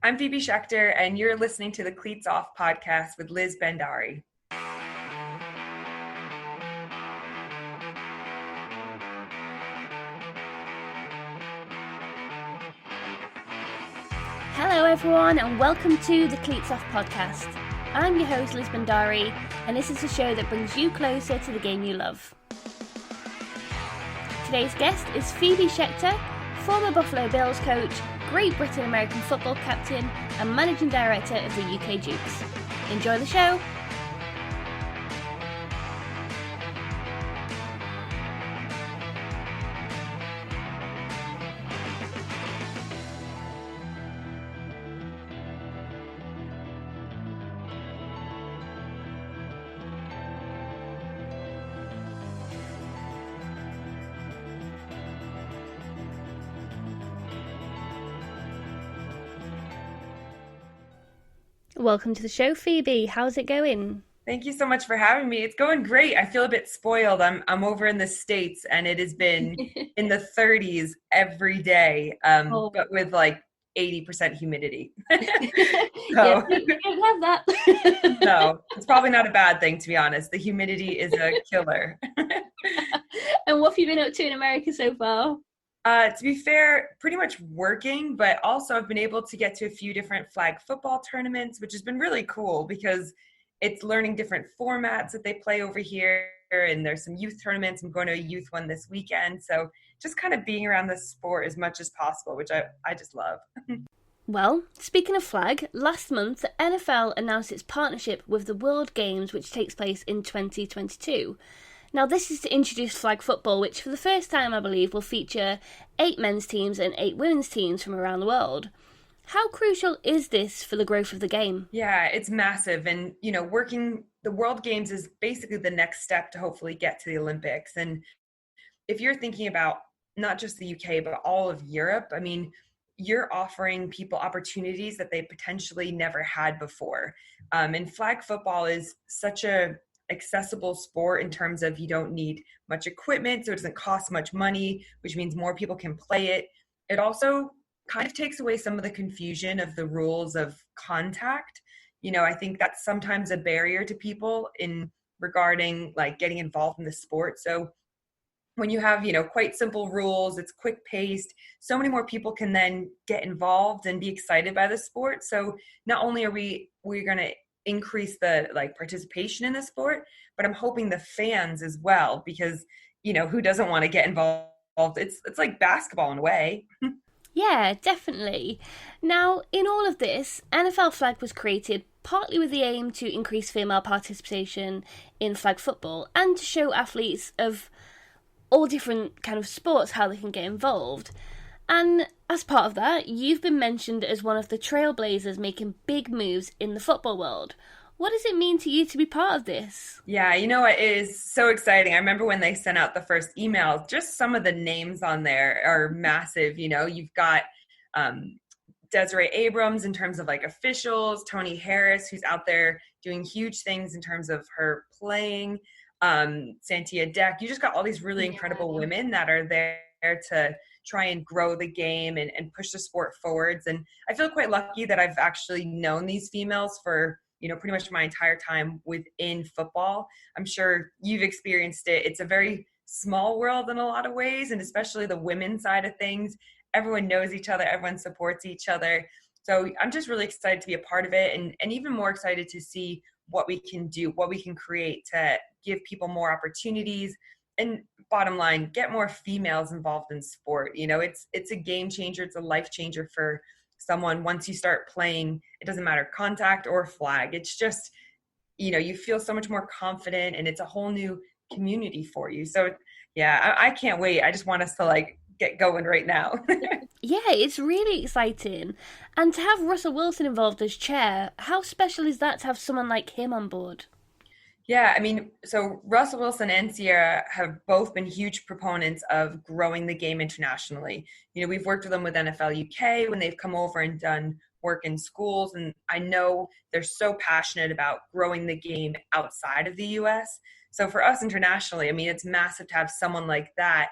I'm Phoebe Schecter, and you're listening to the Cleats Off podcast with Liz Bhandari. Hello everyone, and welcome to the Cleats Off podcast. I'm your host Liz Bhandari, and this is a show that brings you closer to the game you love. Today's guest is Phoebe Schecter, former Buffalo Bills coach, Great Britain American football captain, and managing director of the UK Dukes. Enjoy the show! Welcome to the show, Phoebe. How's it going? Thank you so much for having me. It's going great. I feel a bit spoiled. I'm over in the States, and it has been in the 30s every day, but with like 80% humidity. Yeah, you don't have that. No, it's probably not a bad thing, to be honest. The humidity is a killer. And what have you been up to in America so far? To be fair, pretty much working, but also I've been able to get to a few different flag football tournaments, which has been really cool because it's learning different formats that they play over here. And there's some youth tournaments. I'm going to a youth one this weekend. So just kind of being around the sport as much as possible, which I just love. Well, speaking of flag, last month the NFL announced its partnership with the World Games, which takes place in 2022. Now, this is to introduce flag football, which for the first time, I believe, will feature 8 men's teams and 8 women's teams from around the world. How crucial is this for the growth of the game? Yeah, it's massive. And, working the World Games is basically the next step to hopefully get to the Olympics. And if you're thinking about not just the UK, but all of Europe, I mean, you're offering people opportunities that they potentially never had before. And flag football is such a accessible sport in terms of you don't need much equipment, so it doesn't cost much money, which means more people can play it. It also kind of takes away some of the confusion of the rules of contact. I think that's sometimes a barrier to people in regarding like getting involved in the sport. So when you have, quite simple rules, it's quick paced, so many more people can then get involved and be excited by the sport. So not only are we're going to increase the participation in the sport, but I'm hoping the fans as well, because who doesn't want to get involved? It's like basketball in a way. Yeah, definitely. Now, in all of this, NFL flag was created partly with the aim to increase female participation in flag football and to show athletes of all different kind of sports how they can get involved. And as part of that, you've been mentioned as one of the trailblazers making big moves in the football world. What does it mean to you to be part of this? Yeah, it is so exciting. I remember when they sent out the first email, just some of the names on there are massive. You've got Desiree Abrams in terms of officials, Tony Harris, who's out there doing huge things in terms of her playing, Santia Deck. You just got all these really incredible women that are there to try and grow the game and push the sport forwards. And I feel quite lucky that I've actually known these females for, pretty much my entire time within football. I'm sure you've experienced it. It's a very small world in a lot of ways, and especially the women's side of things. Everyone knows each other. Everyone supports each other. So I'm just really excited to be a part of it, and even more excited to see what we can do, what we can create to give people more opportunities. And bottom line, get more females involved in sport. It's a game changer. It's a life changer for someone. Once you start playing, it doesn't matter contact or flag. It's just, you feel so much more confident, and it's a whole new community for you. So yeah, I can't wait. I just want us to get going right now. Yeah, it's really exciting. And to have Russell Wilson involved as chair, how special is that to have someone like him on board? Yeah, I mean, so Russell Wilson and Sierra have both been huge proponents of growing the game internationally. We've worked with them with NFL UK when they've come over and done work in schools, and I know they're so passionate about growing the game outside of the US. So for us internationally, I mean, it's massive to have someone like that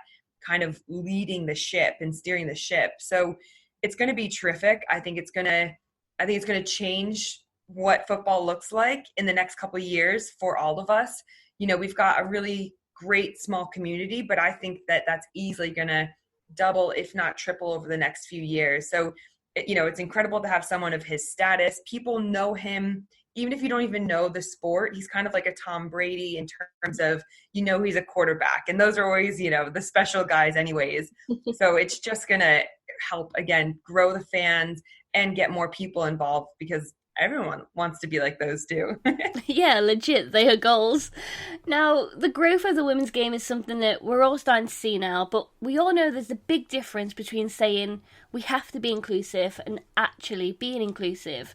kind of leading the ship and steering the ship. So it's going to be terrific. I think it's going to I think it's going to change what football looks like in the next couple of years for all of us. We've got a really great small community, but I think that that's easily going to double, if not triple, over the next few years. So, it's incredible to have someone of his status. People know him, even if you don't even know the sport. He's kind of like a Tom Brady in terms of, he's a quarterback. And those are always, the special guys anyways. So it's just going to help, again, grow the fans and get more people involved, because everyone wants to be like those two. Yeah, legit, they are goals. Now, the growth of the women's game is something that we're all starting to see now, but we all know there's a big difference between saying we have to be inclusive and actually being inclusive.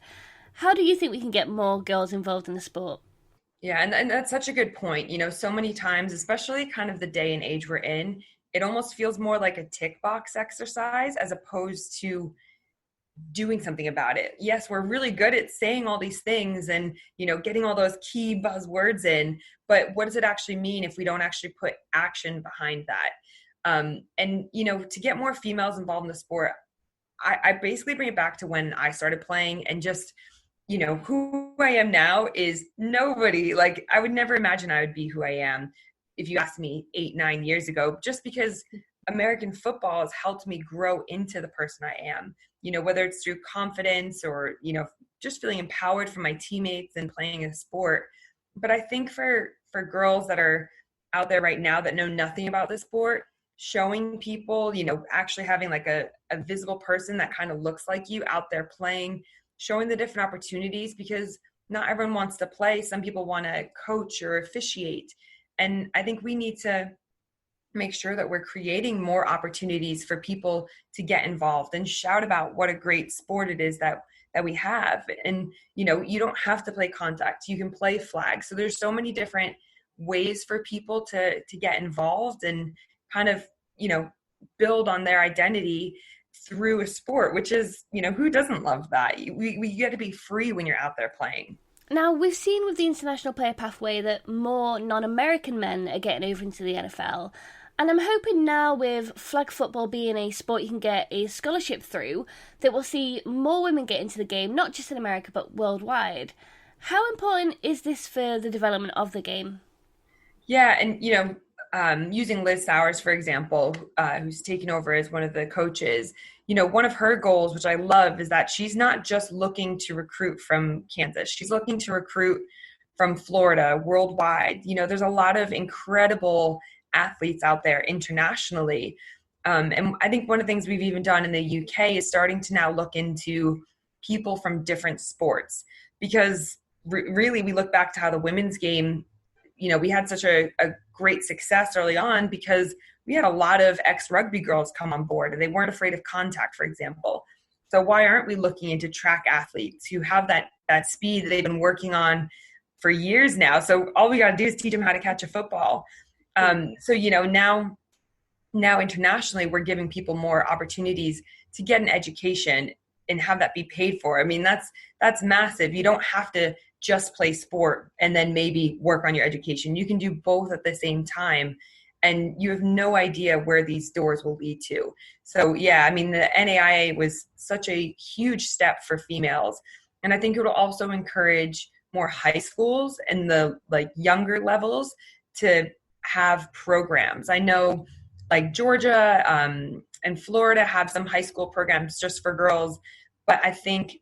How do you think we can get more girls involved in the sport? Yeah, and that's such a good point. So many times, especially kind of the day and age we're in, it almost feels more like a tick box exercise as opposed to doing something about it. Yes, we're really good at saying all these things and, getting all those key buzzwords in, but what does it actually mean if we don't actually put action behind that? And, to get more females involved in the sport, I basically bring it back to when I started playing, and just, who I am now is nobody. Like, I would never imagine I would be who I am if you asked me 8-9 years ago, just because American football has helped me grow into the person I am, whether it's through confidence or, just feeling empowered from my teammates and playing a sport. But I think for girls that are out there right now that know nothing about the sport, showing people, actually having like a visible person that kind of looks like you out there playing, showing the different opportunities, because not everyone wants to play. Some people want to coach or officiate. And I think we need to make sure that we're creating more opportunities for people to get involved and shout about what a great sport it is that we have. And, you don't have to play contact. You can play flag. So there's so many different ways for people to get involved and kind of, build on their identity through a sport, which is, who doesn't love that? We get to be free when you're out there playing. Now, we've seen with the international player pathway that more non-American men are getting over into the NFL. And I'm hoping now, with flag football being a sport you can get a scholarship through, that we'll see more women get into the game, not just in America, but worldwide. How important is this for the development of the game? Yeah, and, using Liz Sowers, for example, who's taken over as one of the coaches, one of her goals, which I love, is that she's not just looking to recruit from Kansas. She's looking to recruit from Florida, worldwide. There's a lot of incredible athletes out there internationally. And I think one of the things we've even done in the UK is starting to now look into people from different sports, because really we look back to how the women's game, we had such a great success early on because we had a lot of ex-rugby girls come on board and they weren't afraid of contact, for example. So why aren't we looking into track athletes who have that speed that they've been working on for years now? So all we got to do is teach them how to catch a football. So, now internationally, we're giving people more opportunities to get an education and have that be paid for. I mean, that's massive. You don't have to just play sport and then maybe work on your education. You can do both at the same time, and you have no idea where these doors will lead to. So, yeah, I mean, the NAIA was such a huge step for females. And I think it will also encourage more high schools and the younger levels to have programs. I know Georgia and Florida have some high school programs just for girls, but I think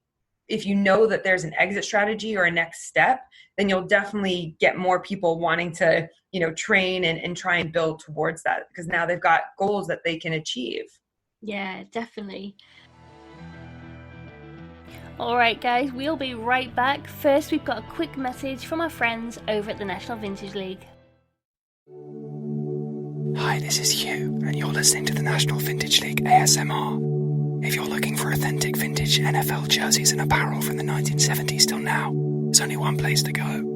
if you know that there's an exit strategy or a next step, then you'll definitely get more people wanting to, train and try and build towards that, because now they've got goals that they can achieve. Yeah, definitely. All right, guys, we'll be right back. First, we've got a quick message from our friends over at the National Vintage League. Hi, this is Hugh, and you're listening to the National Vintage League ASMR. If you're looking for authentic vintage NFL jerseys and apparel from the 1970s till now, there's only one place to go.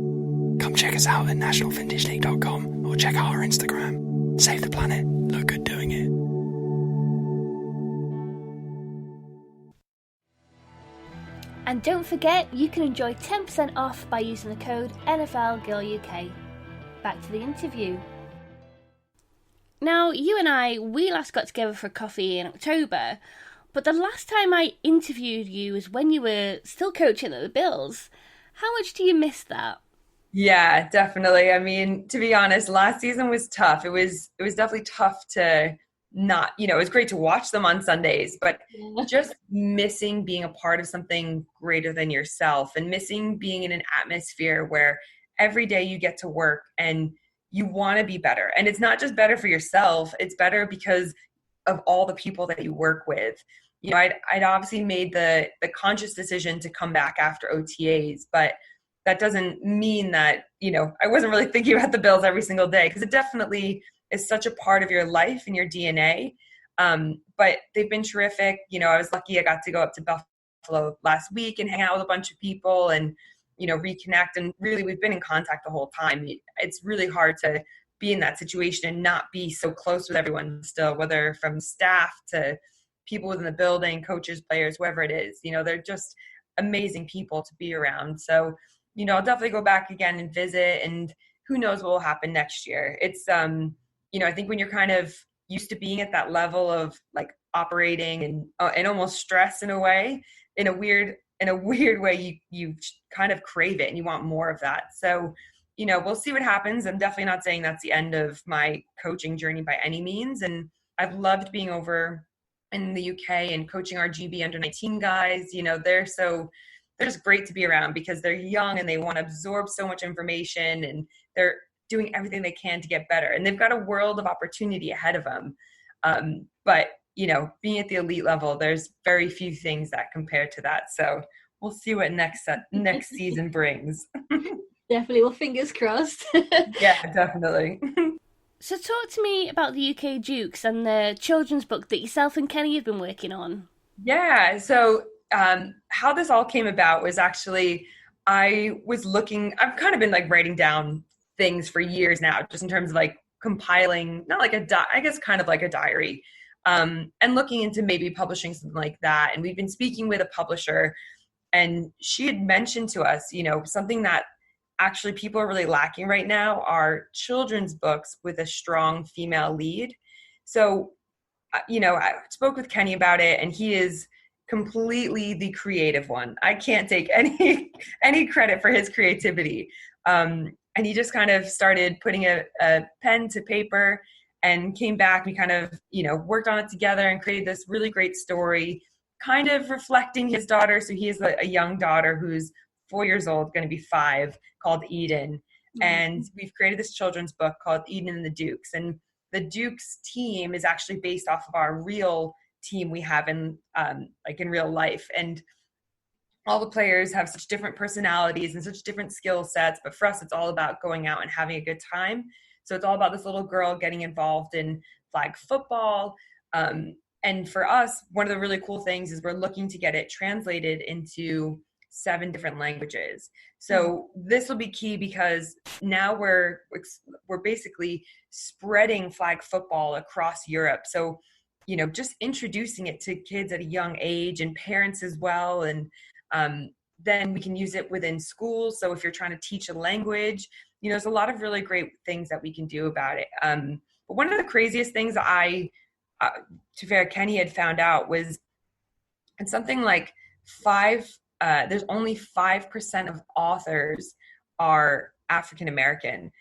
Come check us out at nationalvintageleague.com or check out our Instagram. Save the planet, look good doing it. And don't forget, you can enjoy 10% off by using the code NFLGirlUK. Back to the interview. Now, you and I, we last got together for coffee in October, but the last time I interviewed you was when you were still coaching at the Bills. How much do you miss that? Yeah, definitely. I mean, to be honest, last season was tough. It was definitely tough to not, it was great to watch them on Sundays, but Yeah. just missing being a part of something greater than yourself and missing being in an atmosphere where every day you get to work and you want to be better. And it's not just better for yourself, it's better because of all the people that you work with. I'd obviously made the conscious decision to come back after OTAs, but that doesn't mean that, I wasn't really thinking about the Bills every single day, because it definitely is such a part of your life and your DNA. But they've been terrific. I was lucky I got to go up to Buffalo last week and hang out with a bunch of people and, reconnect. And really, we've been in contact the whole time. It's really hard to be in that situation and not be so close with everyone still, whether from staff to people within the building, coaches, players, whoever it is. They're just amazing people to be around. So, I'll definitely go back again and visit, and who knows what will happen next year. It's, I think when you're kind of used to being at that level of like operating and almost stress in a way, in a weird way, you kind of crave it and you want more of that. So, we'll see what happens. I'm definitely not saying that's the end of my coaching journey by any means. And I've loved being over in the UK and coaching our GB under 19 guys. They're just great to be around because they're young and they want to absorb so much information, and they're doing everything they can to get better. And they've got a world of opportunity ahead of them. But, being at the elite level, there's very few things that compare to that. So we'll see what next season brings. Definitely. Well, fingers crossed. Yeah, definitely. So talk to me about the UK Dukes and the children's book that yourself and Kenny have been working on. Yeah. So how this all came about was actually, I've kind of been like writing down things for years now, just in terms of like compiling, not like I guess kind of like a diary, and looking into maybe publishing something like that. And we've been speaking with a publisher, and she had mentioned to us, something that actually people are really lacking right now are children's books with a strong female lead. So, I spoke with Kenny about it, and he is completely the creative one. I can't take any credit for his creativity. And he just kind of started putting a pen to paper and came back. We kind of, worked on it together and created this really great story, kind of reflecting his daughter. So he has a young daughter who's 4 years old, going to be 5, called Eden. Mm-hmm. And we've created this children's book called Eden and the Dukes. And the Dukes team is actually based off of our real team we have in real life. And all the players have such different personalities and such different skill sets. But for us, it's all about going out and having a good time. So it's all about this little girl getting involved in flag football. And for us, one of the really cool things is we're looking to get it translated into 7 different languages. So this will be key because now we're basically spreading flag football across Europe. So, just introducing it to kids at a young age and parents as well. And then we can use it within schools. So if you're trying to teach a language, there's a lot of really great things that we can do about it. But one of the craziest things Kenny had found out was, it's something like there's only 5% of authors are African American.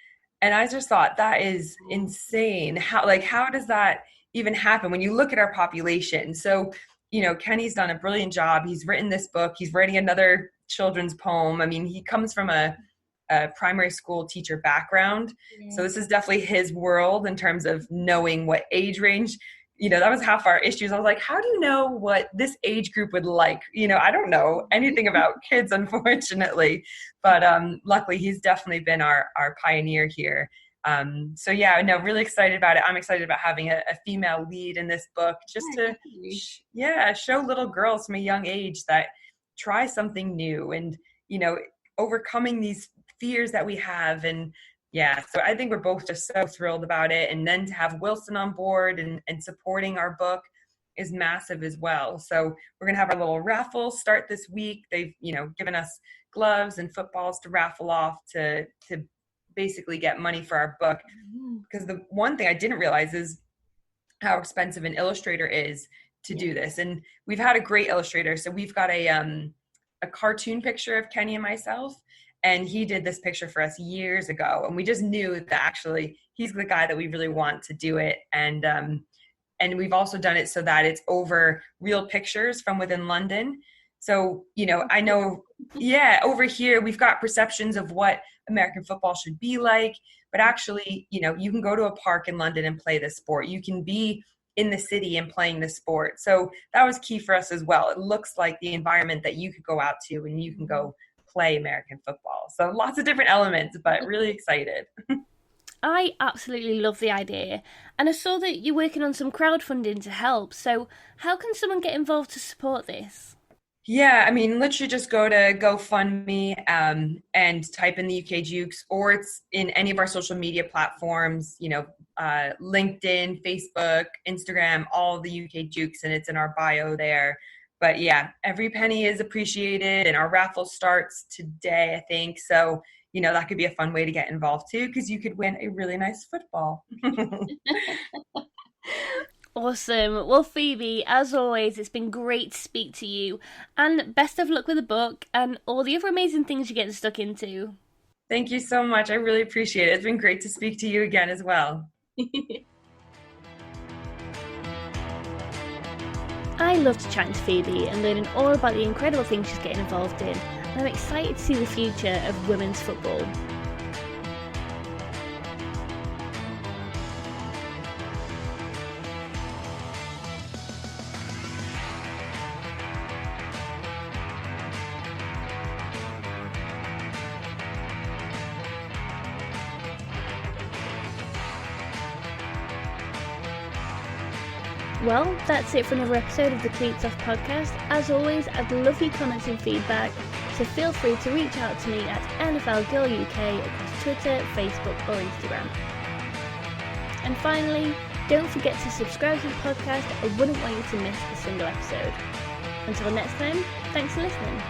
And I just thought that is insane. How does that even happen when you look at our population? So, Kenny's done a brilliant job. He's written this book. He's writing another children's poem. I mean, he comes from a primary school teacher background. So this is definitely his world in terms of knowing what age range. That was half our issues. I was like, how do you know what this age group would like? I don't know anything about kids, unfortunately. But luckily, he's definitely been our pioneer here. So yeah, no, really excited about it. I'm excited about having a female lead in this book, just to show little girls from a young age that try something new and, overcoming these fears that we have. And yeah, so I think we're both just so thrilled about it. And then to have Wilson on board and supporting our book is massive as well. So we're going to have our little raffle start this week. They've, given us gloves and footballs to raffle off to basically get money for our book. Because the one thing I didn't realize is how expensive an illustrator is to do this. And we've had a great illustrator. So we've got a cartoon picture of Kenny and myself, and he did this picture for us years ago. And we just knew that actually he's the guy that we really want to do it. And we've also done it so that it's over real pictures from within London. So, I know, over here, we've got perceptions of what American football should be like, but actually, you can go to a park in London and play this sport. You can be in the city and playing the sport. So that was key for us as well. It looks like the environment that you could go out to and you can go play American football. So lots of different elements, but really excited. I absolutely love the idea, and I saw that you're working on some crowdfunding to help. So how can someone get involved to support this? Yeah, I mean, literally just go to GoFundMe and type in the UK Jukes, or it's in any of our social media platforms, LinkedIn, Facebook, Instagram, all the UK Jukes, and it's in our bio there. But yeah, every penny is appreciated, and our raffle starts today, I think. So, that could be a fun way to get involved too, because you could win a really nice football. Awesome. Well, Phoebe, as always, it's been great to speak to you, and best of luck with the book and all the other amazing things you're getting stuck into. Thank you so much. I really appreciate it. It's been great to speak to you again as well. I loved chatting to Phoebe and learning all about the incredible things she's getting involved in, and I'm excited to see the future of women's football. Well, that's it for another episode of the Cleats Off podcast. As always, I'd love your comments and feedback, so feel free to reach out to me at NFL Girl UK across Twitter, Facebook or Instagram. And finally, don't forget to subscribe to the podcast. I wouldn't want you to miss a single episode. Until next time, thanks for listening.